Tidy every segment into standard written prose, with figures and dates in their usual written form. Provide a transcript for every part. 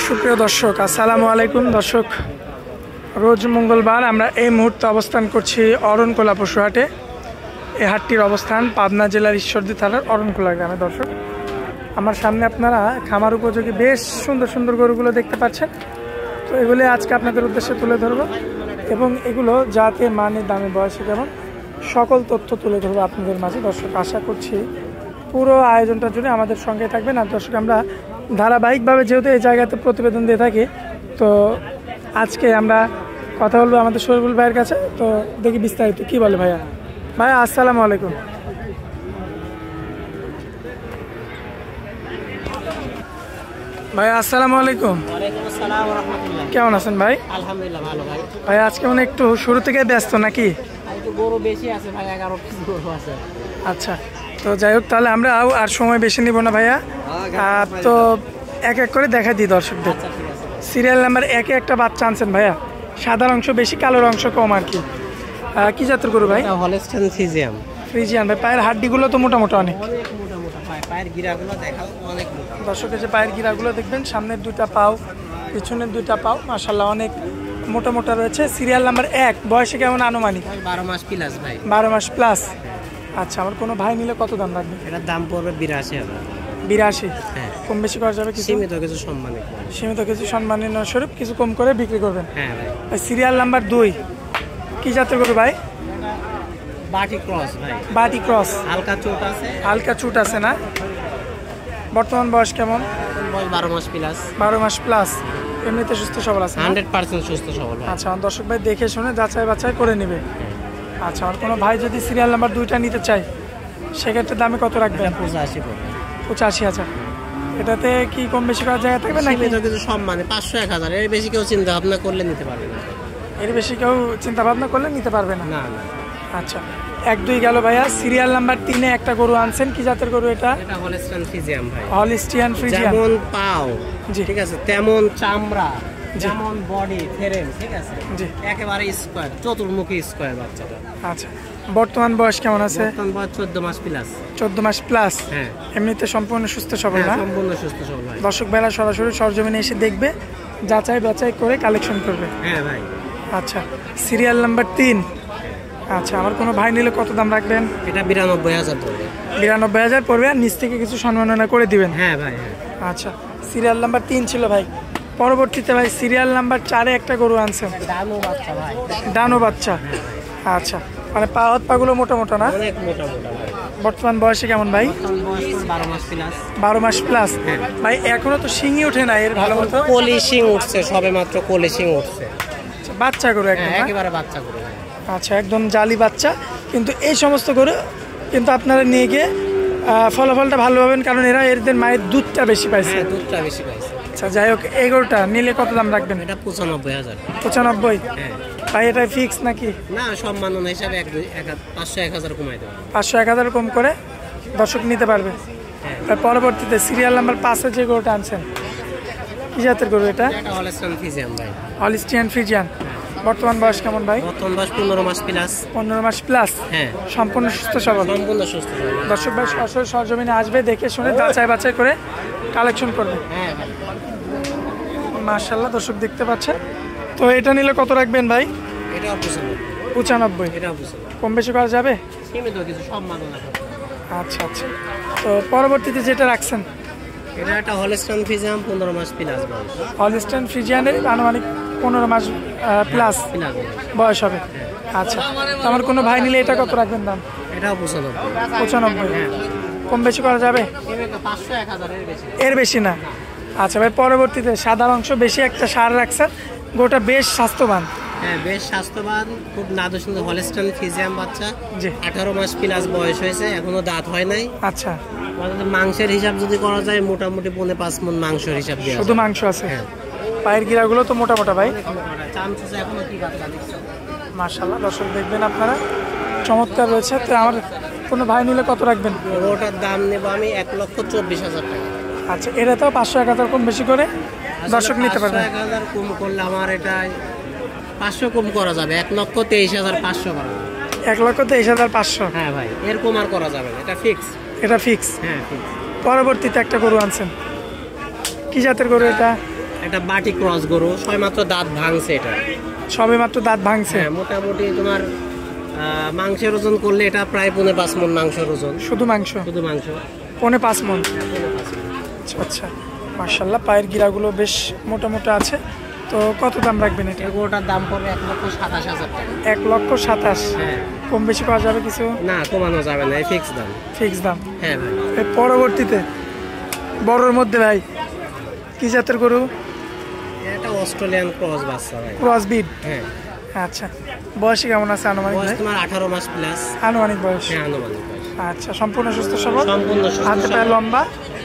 সুপ্রিয় দর্শক, আসসালামু আলাইকুম। দর্শক, রোজ মঙ্গলবার আমরা এই মুহূর্তে অবস্থান করছি অরণকোলা পশুহাটে। এই হাটটির অবস্থান পাবনা জেলার ঈশ্বরদী থানার অরণকোলা গ্রামে। দর্শক, আমার সামনে আপনারা খামার উপযোগী বেশ সুন্দর সুন্দর গরুগুলো দেখতে পাচ্ছেন। তো এগুলি আজকে আপনাদের উদ্দেশ্যে তুলে ধরবো এবং এগুলো যাতে মানে দামে বয়সে কেমন সকল তথ্য তুলে ধরবো আপনাদের মাঝে। দর্শক, আশা করছি পুরো আয়োজনটার জন্য আমাদের সঙ্গে থাকবেন। আর দর্শক, আমরা ধারাবাহিকভাবে যেহেতু এই জায়গাতে প্রতিবেদন দিয়ে থাকি, তো আজকে আমরা কথা বলবো আমাদের শরীফুল ভাইয়ের কাছে। তো দেখি বিস্তারিত কি বলে। ভাইয়া আসসালামু আলাইকুম। ভাই আসসালামু আলাইকুম। কেমন আছেন ভাই? আলহামদুলিল্লাহ ভালো ভাই। ভাই আজকে মানে একটু শুরু থেকে ব্যস্ত নাকি? একটু গরু বেশি আছে ভাই, 11 পিস গরু আছে। আচ্ছা, তো যাই হোক, তাহলে আমরা আর সময় বেশি নিব না ভাইয়া। তো এক এক করে দেখা দিই দর্শকদের। সিরিয়াল নাম্বার 1-এ একটা বাচ্চা আনছেন ভাইয়া, সাদার অংশ বেশি, কালোর অংশ কম আর কি। কি জাতের গরু ভাই? Holstein Friesian. ফ্রিজিয়ান ভাই, পায়ের হাড্ডিগুলো তো মোটা মোটা অনেক। মোটা মোটা ভাই, পায়ের গিরাগুলো দেখাও অনেক মোটা। দর্শকের যে পায়ের গিরাগুলো দেখবেন, সামনের দুইটা পাও, পিছনের দুইটা পাও মাশাআল্লাহ অনেক মোটা মোটা রয়েছে। সিরিয়াল নাম্বার 1, বয়সে কেমন আনুমানিক? 12 মাস প্লাস ভাই। 12 মাস প্লাস। আচ্ছা, আমার কোনো ভাই নিলে কত দাম রাখবে? এটার দাম পড়বে 82,000। 82? হ্যাঁ, কম বেশি করা যাবে? কিছু সীমিত কিছু সম্মানে। সীমিত কিছু সম্মানের স্বরূপ কিছু কম করে বিক্রি করবেন। হ্যাঁ ভাই। সিরিয়াল নাম্বার 2, কি জাতের গরু ভাই? বাটি ক্রস ভাই। বাটি ক্রস। হালকা চোট আছে। হালকা চুট আছে না? বর্তমান বয়স কেমন? বয়স 12 মাস প্লাস। 12 মাস প্লাস। এমনিতে সুস্থ সবল আছে? 100% সুস্থ সবল ভাই। আচ্ছা, দর্শক ভাই দেখে শুনে যাচাই বাছাই করে নেবে। আচ্ছা, আর কোনো ভাই যদি সিরিয়াল নাম্বার 2টা নিতে চায়, সেক্ষেত্রে দামে কত রাখবেন? 85 পড়বে। 85,000। এটাতে কি কম বেশি করার জায়গা থাকবে নাকি? সীমিত কিছু সম্মানে 500-1000, এর বেশি কেউ চিন্তা ভাবনা করলে নিতে পারবে না। এর বেশি কেউ চিন্তা ভাবনা করলে নিতে পারবে না? না না। আচ্ছা, 1-2 গেল ভাইয়া। সিরিয়াল নাম্বার 3-এ একটা গরু আনছেন, কি জাতের গরু এটা? এটা হলস্টাইন ফ্রিজিয়ান ভাই। Holstein Friesian. যেমন পাও, জি, ঠিক আছে, তেমন চামড়া, জি, যেমন বডি ফ্রেম, ঠিক আছে, জি, একেবারে স্কয়ার, চতুর্মুখী স্কয়ার বাচ্চাটা। আচ্ছা, বর্তমান বয়স কেমন আছে? বর্তমান বয়স 14 মাস প্লাস। 14 মাস প্লাস। হ্যাঁ, এমনিতে সম্পূর্ণ সুস্থ সবল না? সম্পূর্ণ সুস্থ সবল ভাই। দর্শক ভাইরা সরাসরি সরজমিনে এসে দেখবে, যাচাই বাছাই করে কালেকশন করবে। হ্যাঁ ভাই। আচ্ছা, সিরিয়াল নাম্বার 3। আচ্ছা, আমার কোনো ভাই নিলে কত দাম রাখবেন? এটা 92,000 পড়বে। 92,000 পড়বে, আর নিচ থেকে কিছু সম্মাননা করে দিবেন? হ্যাঁ ভাই। হ্যাঁ, আচ্ছা, সিরিয়াল নাম্বার 3 ছিল ভাই। পরবর্তীতে ভাই সিরিয়াল নাম্বার 4-এ একটা গরু আনছেন, ডানো বাচ্চা ভাই। ডানো বাচ্চা। আচ্ছা, মানে পা হাত পাগুলো মোটা মোটা না? অনেক মোটা মোটা ভাই। বর্তমান বয়সে কেমন ভাই? বর্তমান বয়স 12 মাস প্লাস। 12 মাস প্লাস। হ্যাঁ ভাই, এখনো তো শিঙই ওঠে না এর ভালো মতো? পলিশিং উঠছে, সবে মাত্র পলিশিং উঠছে। আচ্ছা, বাচ্চা গরু একদম না? একেবারে বাচ্চা করে ভাই। আচ্ছা, একদম জালি বাচ্চা। কিন্তু এই সমস্ত গরু কিন্তু আপনারা নিয়ে গিয়ে ফলাফলটা ভালো পাবেন, কারণ এদের মায়ের দুধটা বেশি পাইছে। হ্যাঁ, দুধটা বেশি পাইছে। আচ্ছা, যাই হোক, এই গরুটা নিলে কত দাম রাখবেন? এটা 95,000। 95? হ্যাঁ ভাই, এটা ফিক্স নাকি? না, সম্মাননা হিসাবে 500-1000 কমাই দেবো। 500-1000 কম করে দর্শক নিতে পারবে। হ্যাঁ। তার পরবর্তীতে সিরিয়াল নাম্বার 5-এ যে গরুটা আনছেন, কি জাতের গরু এটা? এটা হলস্টাইন ফ্রিজিয়ান ভাই। Holstein Friesian. বর্তমান বয়স কেমন ভাই? বর্তমান বয়স 15 মাস প্লাস। 15 মাস প্লাস। হ্যাঁ, সম্পূর্ণ সুস্থ সবল? সম্পূর্ণ সুস্থ সবল। দর্শক ভাই সরাসরি সরজমিনে আসবে, দেখে শুনে যাচাই বাছাই করে কালেকশন করবে। হ্যাঁ ভাই। মাশাআল্লাহ, দর্শক দেখতে পাচ্ছেন। তো এটা নিলে কত রাখবেন ভাই? এটাও 95? এটাও 95। কম বেশি করা যাবে? সীমিত কিছু সম্মাননা। আচ্ছা আচ্ছা, তো পরবর্তীতে যেটা রাখছেন, এটা একটা হলস্টাইন ফ্রিজিয়ান, 15 মাস প্লাস বয়স। হলস্টাইন ফ্রিজিয়ানের আনুমানিক 15 মাস প্লাস প্লাস বয়স হবে। আচ্ছা, তো আমার কোনো ভাই নিলে এটা কত রাখবেন দাম? এটাও 95। 95? হ্যাঁ, কম বেশি করা যাবে? সীমিত 500-1000 এর বেশি। এর বেশি না? আচ্ছা ভাই, পরবর্তীতে সাদার অংশ বেশি একটা সার রাখছেন, গোটা বেশ স্বাস্থ্যবান। হ্যাঁ, বেশ স্বাস্থ্যবান, খুব নাদু সুন্দর হলস্টাইন ফ্রিজিয়ান বাচ্চা। জি, 18 মাস প্লাস বয়স হয়েছে, এখনো দাঁত হয় নাই। আচ্ছা, আমাদের মাংসের হিসাব যদি করা যায়, মোটামুটি 4.5 মণ মাংসের হিসাব দিয়ে শুধু মাংস আছে? হ্যাঁ। পায়ের গিরাগুলো তো মোটা মোটা ভাই। চামচুসে এখনো কি বাচ্চা দিচ্ছে। মাশাআল্লাহ, দর্শক দেখবেন আপনারা, চমৎকার রয়েছে। তো আমার কোনো ভাই নিলে কত রাখবেন? ওটার দাম নেব আমি 1,24,000 টাকা। আচ্ছা, এটা তো 500-1000 কম বেশি করে দর্শক নিতে পারবে? 500-1000 কম করলে আমার এটা 500 কম করা যাবে, 1,23,500 করা যাবে। 1,23,500? হ্যাঁ ভাই, এরকম আর করা যাবে না, এটা ফিক্স। এটা ফিক্স? হ্যাঁ ফিক্স। পরবর্তীতে একটা গরু আনছেন, কি জাতের গরু এটা? এটা বাটি ক্রস গরু, মাত্র দাঁত ভাঙছে এটা। সবে মাত্র দাঁত ভাঙছে। হ্যাঁ, মোটামুটি তোমার মাংসের ওজন করলে এটা প্রায় 5.5 মণ মাংসের ওজন। শুধু মাংস? শুধু মাংস 5.5 মণ। আচ্ছা আচ্ছা, মাশাআল্লাহ, পায়ের গিরাগুলো বেশ মোটা মোটা আছে। তো কত দাম রাখবেন এটা? গরুটার দাম পড়বে 1,27,000 টাকা। 1,27,000। হ্যাঁ। কম বেশি করা যাবে কিছু? না, কমানো যাবে না, এই ফিক্স দাম। ফিক্স দাম? হ্যাঁ ভাই। এর পরবর্তীতে বড়র মধ্যে ভাই কি জাতের গরু? এটা অস্ট্রেলিয়ান ক্রস বাচ্চা ভাই। ক্রস বিড? হ্যাঁ। আচ্ছা, বয়সে কেমন আছে আনুমানিক? বয়স তোমার 18 মাস প্লাস। আনুমানিক বয়স? হ্যাঁ, আনুমানিক বয়স। আচ্ছা, সম্পূর্ণ সুস্থ সবল? সম্পূর্ণ সুস্থ হাতে পায়ে সবল। লম্বা?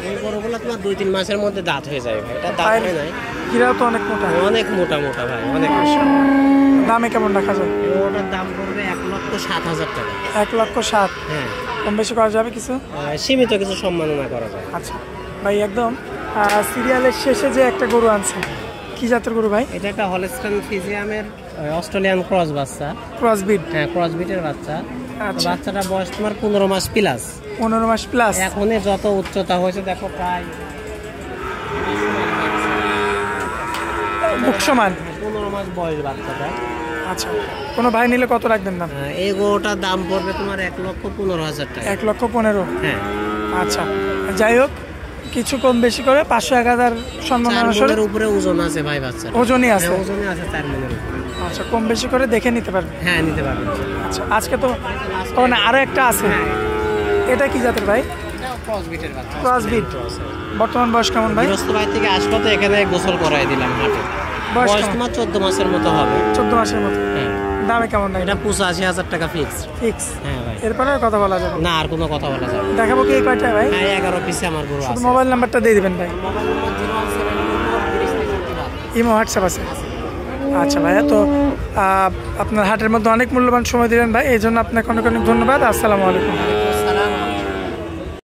এই গরুগুলো তোমার 2-3 মাসের মধ্যে দাঁত হয়ে যাবে ভাই। এটা দাঁত পায়ের হয় নাই। গিরাও তো অনেক মোটা। অনেক মোটা মোটা ভাই, অনেক। দামে কেমন রাখা যায়? ওটার দাম পড়বে 1,07,000 টাকা। 1,07,000। হ্যাঁ। কম বেশি করা যাবে কিছু? সীমিত কিছু সম্মাননা করা যায়। আচ্ছা ভাই, একদম সিরিয়ালের শেষে যে একটা গরু আনছে, কি জাতের গরু ভাই? এটা একটা হলস্টাইন ফ্রিজিয়ামের অস্ট্রেলিয়ান ক্রস বাচ্চা। ক্রস বিড? হ্যাঁ, ক্রস বিটের বাচ্চা। আচ্ছা। বাচ্চাটা বয়স তোমার 15 মাস প্লাস। 15 মাস প্লাস? এখনই যত উচ্চতা হয়েছে দেখো, প্রায় বুক সমান। 15 মাস বয়স বাচ্চাটা। আচ্ছা, কোনো ভাই নিলে কত রাখবেন দাম? এই গরুটার দাম পড়বে তোমার 1,15,000 টাকা। 1,15,000? হ্যাঁ। আচ্ছা, যাই হোক, কিছু কম বেশি করে 500-1000 সম্মান 4 অনুসারে মণের উপরে ওজন আছে ভাই বাচ্চা। ওজনই আছে? ওজনই আছে 4 মণের উপরে। আচ্ছা, কম বেশি করে দেখে নিতে পারবে? হ্যাঁ, নিতে পারবেন। আচ্ছা, আজকে তো না, আরো একটা আছে। এটা কি জাতের ভাই? ক্রস বিটের বাচ্চা। Cross breed? বর্তমান বয়স কেমন ভাই? গৃহস্থ বাড়ি থেকে আসলো তো এখানে গোসল করাই দিলাম হাটে। বয়স বয়স কেমন? তোমার 14 মাসের মতো হবে। 14 মাসের মতো? হ্যাঁ। দামে কেমন ভাই? এটা 85,000 টাকা ফিক্স। ফিক্স? হ্যাঁ ভাই। এরপরে আর কথা বলা যাবে না, আর কোনো কথা বলা যাবে না। দেখাবো কি এই কয়টায় ভাই? হ্যাঁ, 11 পিসে আমার গরু শুধু আছে। মোবাইল নাম্বারটা দিয়ে দিবেন ভাই। মোবাইল নাম্বার 01724 ইমো হোয়াটসঅ্যাপ আছে? আচ্ছা ভাইয়া, তো আপনার হাটের মধ্যে অনেক মূল্যবান সময় দিলেন ভাই, এই জন্য আপনাকে অনেক অনেক ধন্যবাদ। আসসালামু আলাইকুম।